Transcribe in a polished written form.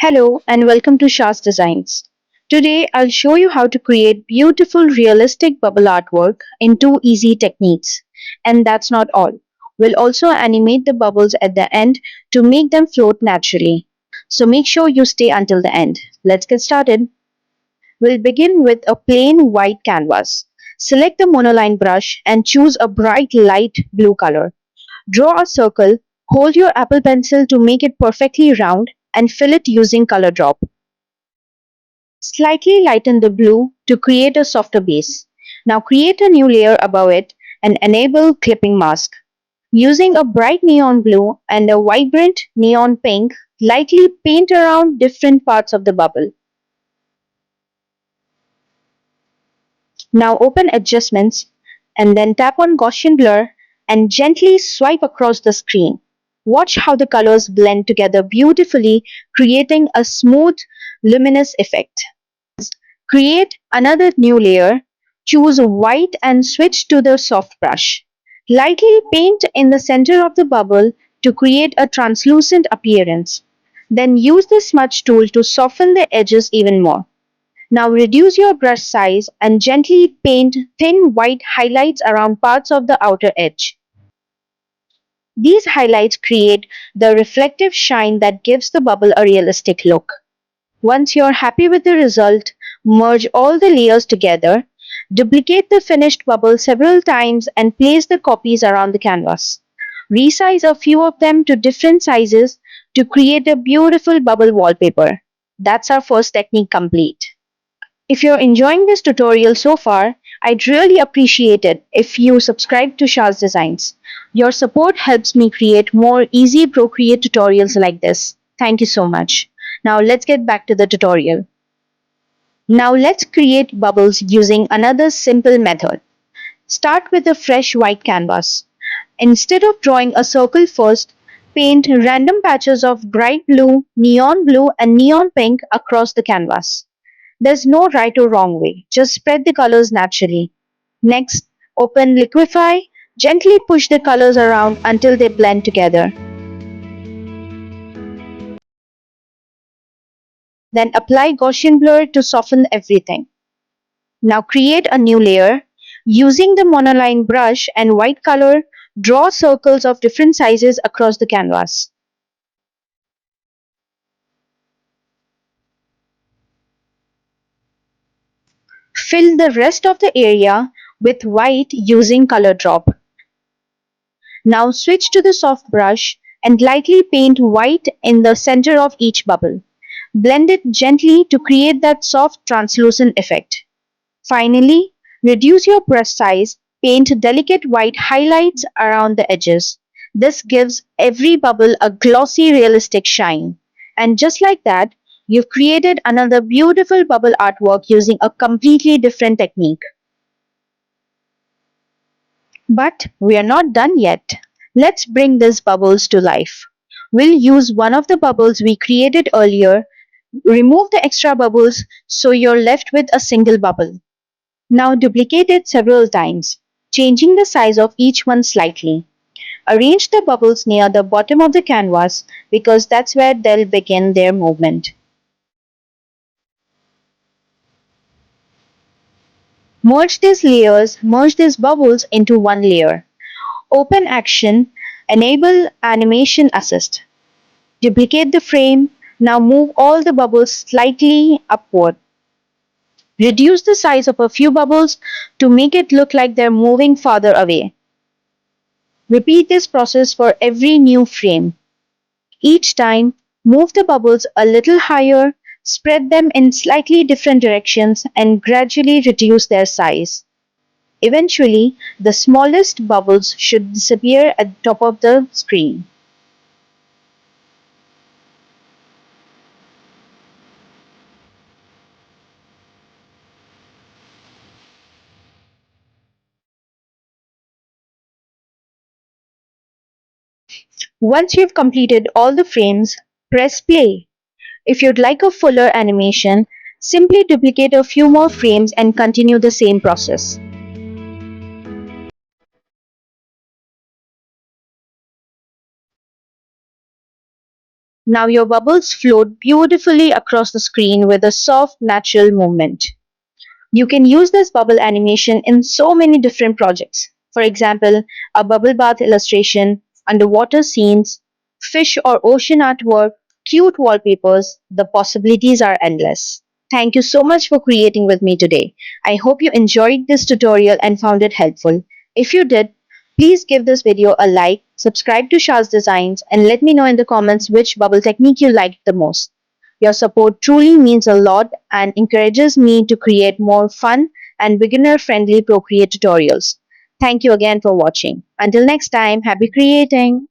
Hello and welcome to Shah's Designs. Today I'll show you how to create beautiful realistic bubble artwork in two easy techniques. And that's not all. We'll also animate the bubbles at the end to make them float naturally. So make sure you stay until the end. Let's get started. We'll begin with a plain white canvas. Select the monoline brush and choose a bright light blue color. Draw a circle, hold your Apple pencil to make it perfectly round, and fill it using color drop. Slightly lighten the blue to create a softer base. Now create a new layer above it and enable clipping mask. Using a bright neon blue and a vibrant neon pink, lightly paint around different parts of the bubble. Now open adjustments and then tap on Gaussian blur and gently swipe across the screen. Watch how the colors blend together beautifully, creating a smooth, luminous effect. Create another new layer, choose white and switch to the soft brush. Lightly paint in the center of the bubble to create a translucent appearance. Then use the smudge tool to soften the edges even more. Now reduce your brush size and gently paint thin white highlights around parts of the outer edge. These highlights create the reflective shine that gives the bubble a realistic look. Once you're happy with the result, merge all the layers together, duplicate the finished bubble several times and place the copies around the canvas. Resize a few of them to different sizes to create a beautiful bubble wallpaper. That's our first technique complete. If you're enjoying this tutorial so far, I'd really appreciate it if you subscribe to Shah's Designs. Your support helps me create more easy Procreate tutorials like this. Thank you so much. Now let's get back to the tutorial. Now let's create bubbles using another simple method. Start with a fresh white canvas. Instead of drawing a circle first, paint random patches of bright blue, and neon pink across the canvas. There's no right or wrong way, just spread the colors naturally. Next, open Liquify, gently push the colors around until they blend together. Then apply Gaussian blur to soften everything. Now create a new layer. Using the monoline brush and white color, draw circles of different sizes across the canvas. Fill the rest of the area with white using color drop. Now switch to the soft brush and lightly paint white in the center of each bubble. Blend it gently to create that soft translucent effect. Finally, reduce your brush size, paint delicate white highlights around the edges. This gives every bubble a glossy, realistic shine. And just like that, you've created another beautiful bubble artwork using a completely different technique. But we are not done yet. Let's bring these bubbles to life. We'll use one of the bubbles we created earlier, remove the extra bubbles so you're left with a single bubble. Now duplicate it several times, changing the size of each one slightly. Arrange the bubbles near the bottom of the canvas because that's where they'll begin their movement. Merge these bubbles into one layer. Open Action, enable Animation Assist. Duplicate the frame. Now move all the bubbles slightly upward. Reduce the size of a few bubbles to make it look like they're moving farther away. Repeat this process for every new frame. Each time, move the bubbles a little higher, spread them in slightly different directions, and gradually reduce their size. Eventually, the smallest bubbles should disappear at the top of the screen. Once you've completed all the frames, press play. If you'd like a fuller animation, simply duplicate a few more frames and continue the same process. Now your bubbles float beautifully across the screen with a soft, natural movement. You can use this bubble animation in so many different projects. For example, a bubble bath illustration, underwater scenes, fish or ocean artwork, cute wallpapers. The possibilities are endless. Thank you so much for creating with me today. I hope you enjoyed this tutorial and found it helpful. If you did, please give this video a like, subscribe to Shah's Designs, and let me know in the comments which bubble technique you liked the most. Your support truly means a lot and encourages me to create more fun and beginner friendly Procreate tutorials. Thank you again for watching. Until next time, happy creating!